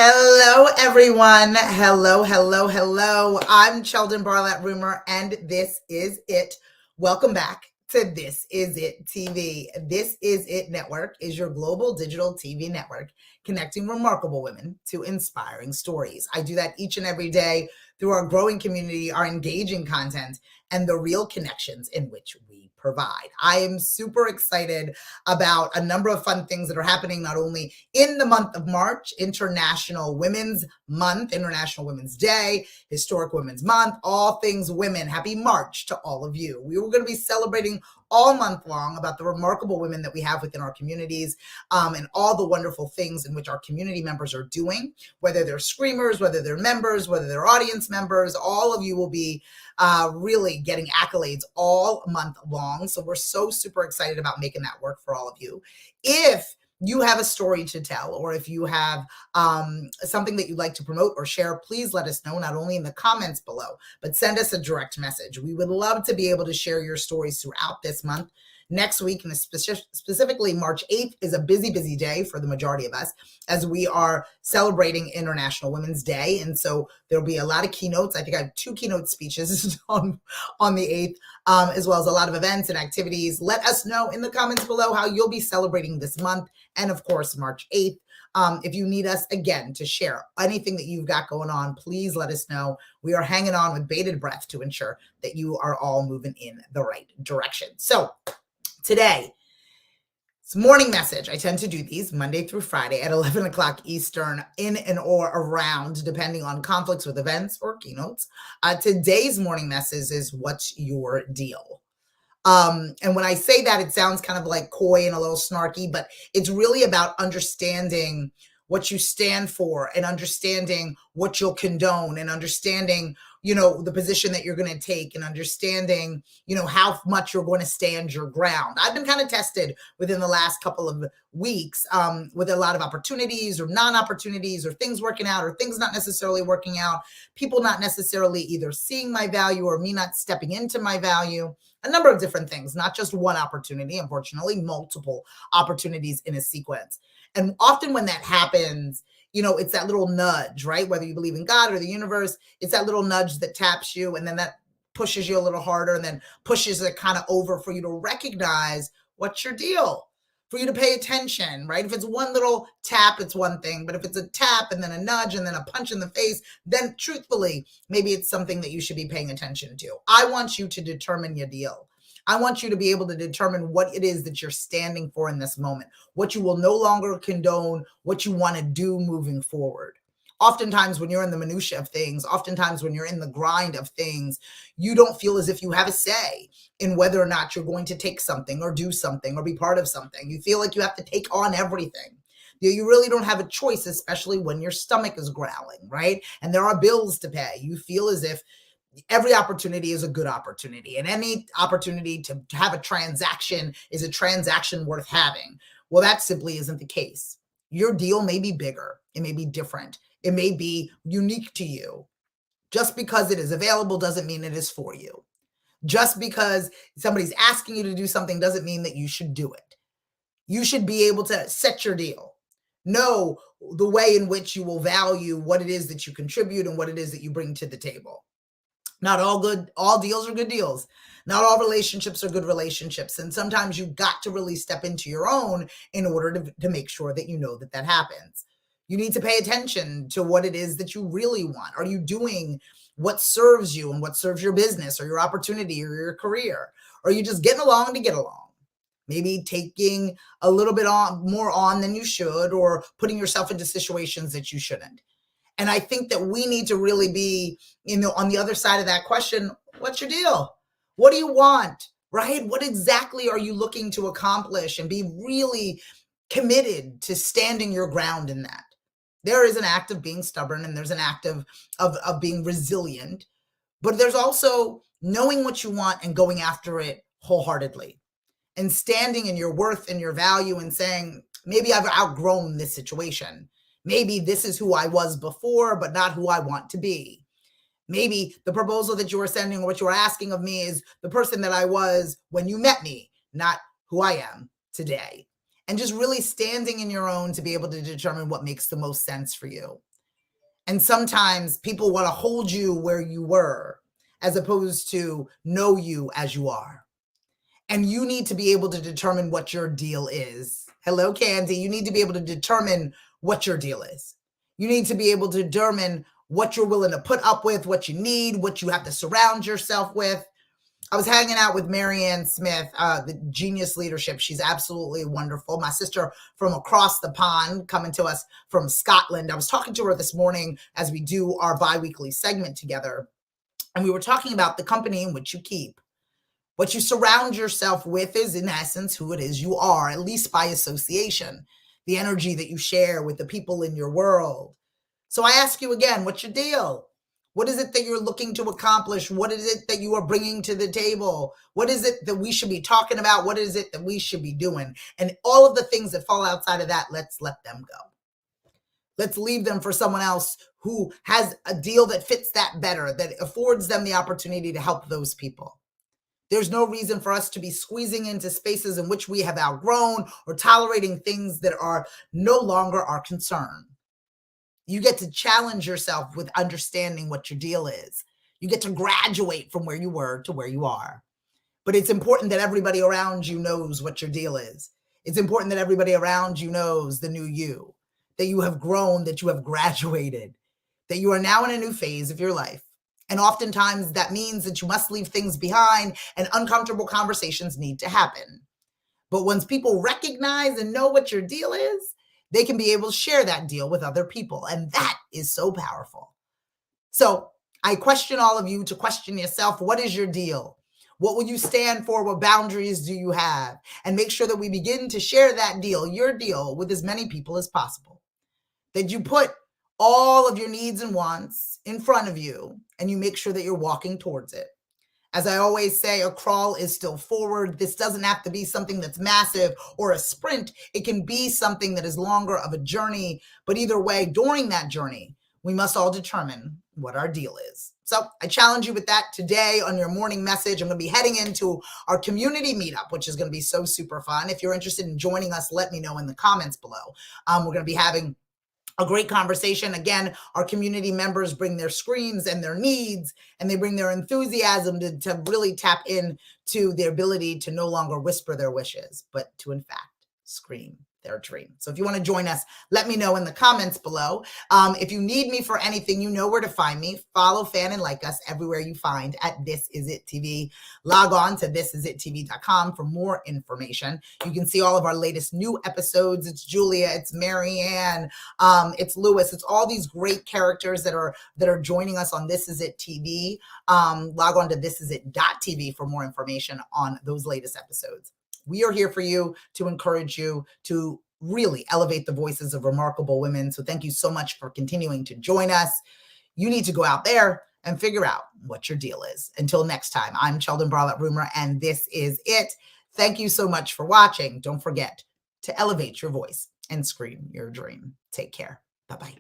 Hello, everyone. Hello. I'm Cheldin, Barlattt, Rumer, and this is it. Welcome back to This Is It TV. This Is It Network is your global digital TV network connecting remarkable women to inspiring stories. I do that each and every day through our growing community, our engaging content, and the real connections in which we provide. I am super excited about a number of fun things that are happening not only in the month of March, International Women's Month, International Women's Day, Historic Women's Month, all things women. Happy March to all of you. We were going to be celebrating all month long about the remarkable women that we have within our communities and all the wonderful things in which our community members are doing, whether they're screamers, whether they're members, whether they're audience members. All of you will be really getting accolades all month long. So we're so super excited about making that work for all of you. If you have a story to tell, or if you have something that you'd like to promote or share, please let us know, not only in the comments below, but send us a direct message. We would love to be able to share your stories throughout this month. Next week, and specifically March 8th, is a busy day for the majority of us as we are celebrating International Women's Day. And so there'll be a lot of keynotes. I think I have 2 keynote speeches on the 8th, as well as a lot of events and activities. Let us know in the comments below how you'll be celebrating this month. And of course, March 8th. If you need us, again, to share anything that you've got going on, please let us know. We are hanging on with bated breath to ensure that you are all moving in the right direction. So today, it's morning message. I tend to do these Monday through Friday at 11 o'clock Eastern, in and or around, depending on conflicts with events or keynotes. Today's morning message is, what's your deal? And when I say that, it sounds kind of like coy and a little snarky, but it's really about understanding what you stand for and understanding what you'll condone and understanding, the position that you're going to take and understanding, how much you're going to stand your ground. I've been kind of tested within the last couple of weeks with a lot of opportunities or non-opportunities or things working out or things not necessarily working out, people not necessarily either seeing my value or me not stepping into my value. A number of different things, not just one opportunity, unfortunately, multiple opportunities in a sequence. And often when that happens, it's that little nudge, right? Whether you believe in God or the universe, it's that little nudge that taps you, and then that pushes you a little harder and then pushes it kind of over for you to recognize what's your deal, for you to pay attention, right? If it's one little tap, it's one thing. But if it's a tap and then a nudge and then a punch in the face, then truthfully, maybe it's something that you should be paying attention to. I want you to determine your deal. I want you to be able to determine what it is that you're standing for in this moment, what you will no longer condone, what you want to do moving forward. Oftentimes when you're in the minutia of things, oftentimes when you're in the grind of things, you don't feel as if you have a say in whether or not you're going to take something or do something or be part of something. You feel like you have to take on everything. You really don't have a choice, especially when your stomach is growling, right? And there are bills to pay. You feel as if every opportunity is a good opportunity, and any opportunity to have a transaction is a transaction worth having. Well, that simply isn't the case. Your deal may be bigger. It may be different. It may be unique to you. Just because it is available doesn't mean it is for you. Just because somebody's asking you to do something doesn't mean that you should do it. You should be able to set your deal. Know the way in which you will value what it is that you contribute and what it is that you bring to the table. Not all deals are good deals. Not all relationships are good relationships. And sometimes you've got to really step into your own in order to make sure that you know that happens. You need to pay attention to what it is that you really want. Are you doing what serves you and what serves your business or your opportunity or your career? Or are you just getting along to get along? Maybe taking a little bit more on than you should, or putting yourself into situations that you shouldn't. And I think that we need to really be, on the other side of that question, what's your deal? What do you want, right? What exactly are you looking to accomplish, and be really committed to standing your ground in that? There is an act of being stubborn, and there's an act of being resilient, but there's also knowing what you want and going after it wholeheartedly and standing in your worth and your value and saying, maybe I've outgrown this situation. Maybe this is who I was before, but not who I want to be. Maybe the proposal that you were sending or what you were asking of me is the person that I was when you met me, not who I am today. And just really standing in your own to be able to determine what makes the most sense for you. And sometimes people want to hold you where you were as opposed to know you as you are. And you need to be able to determine what your deal is. Hello, Candy. You need to be able to determine what your deal is. You need to be able to determine what you're willing to put up with, what you need, what you have to surround yourself with. I was hanging out with Marianne Smith, the Genius Leadership. She's absolutely wonderful. My sister from across the pond, coming to us from Scotland. I was talking to her this morning as we do our bi-weekly segment together. And we were talking about the company in which you keep. What you surround yourself with is, in essence, who it is you are, at least by association, the energy that you share with the people in your world. So I ask you again, what's your deal? What is it that you're looking to accomplish? What is it that you are bringing to the table? What is it that we should be talking about? What is it that we should be doing? And all of the things that fall outside of that, let's let them go. Let's leave them for someone else who has a deal that fits that better, that affords them the opportunity to help those people. There's no reason for us to be squeezing into spaces in which we have outgrown or tolerating things that are no longer our concern. You get to challenge yourself with understanding what your deal is. You get to graduate from where you were to where you are. But it's important that everybody around you knows what your deal is. It's important that everybody around you knows the new you, that you have grown, that you have graduated, that you are now in a new phase of your life. And oftentimes that means that you must leave things behind and uncomfortable conversations need to happen. But once people recognize and know what your deal is, they can be able to share that deal with other people. And that is so powerful. So I question all of you to question yourself. What is your deal? What will you stand for? What boundaries do you have? And make sure that we begin to share that deal, your deal, with as many people as possible. That you put all of your needs and wants in front of you and you make sure that you're walking towards it. As I always say, a crawl is still forward. This doesn't have to be something that's massive or a sprint. It can be something that is longer of a journey. But either way, during that journey, we must all determine what our deal is. So I challenge you with that today on your morning message. I'm going to be heading into our community meetup, which is going to be so super fun. If you're interested in joining us, let me know in the comments below. We're going to be having a great conversation. Again, our community members bring their screams and their needs, and they bring their enthusiasm to really tap into their ability to no longer whisper their wishes, but to, in fact, scream their dream. So if you want to join us, let me know in the comments below. If you need me for anything, you know where to find me. Follow, fan, and like us everywhere you find at This Is It TV. Log on to thisisittv.com for more information. You can see all of our latest new episodes. It's Julia, it's Marianne, it's Lewis. It's all these great characters that are joining us on This Is It TV. Log on to thisisit.tv for more information on those latest episodes. We are here for you to encourage you to really elevate the voices of remarkable women. So thank you so much for continuing to join us. You need to go out there and figure out what your deal is. Until next time, I'm Cheldin Barlattt Rumer, and this is it. Thank you so much for watching. Don't forget to elevate your voice and scream your dream. Take care. Bye-bye.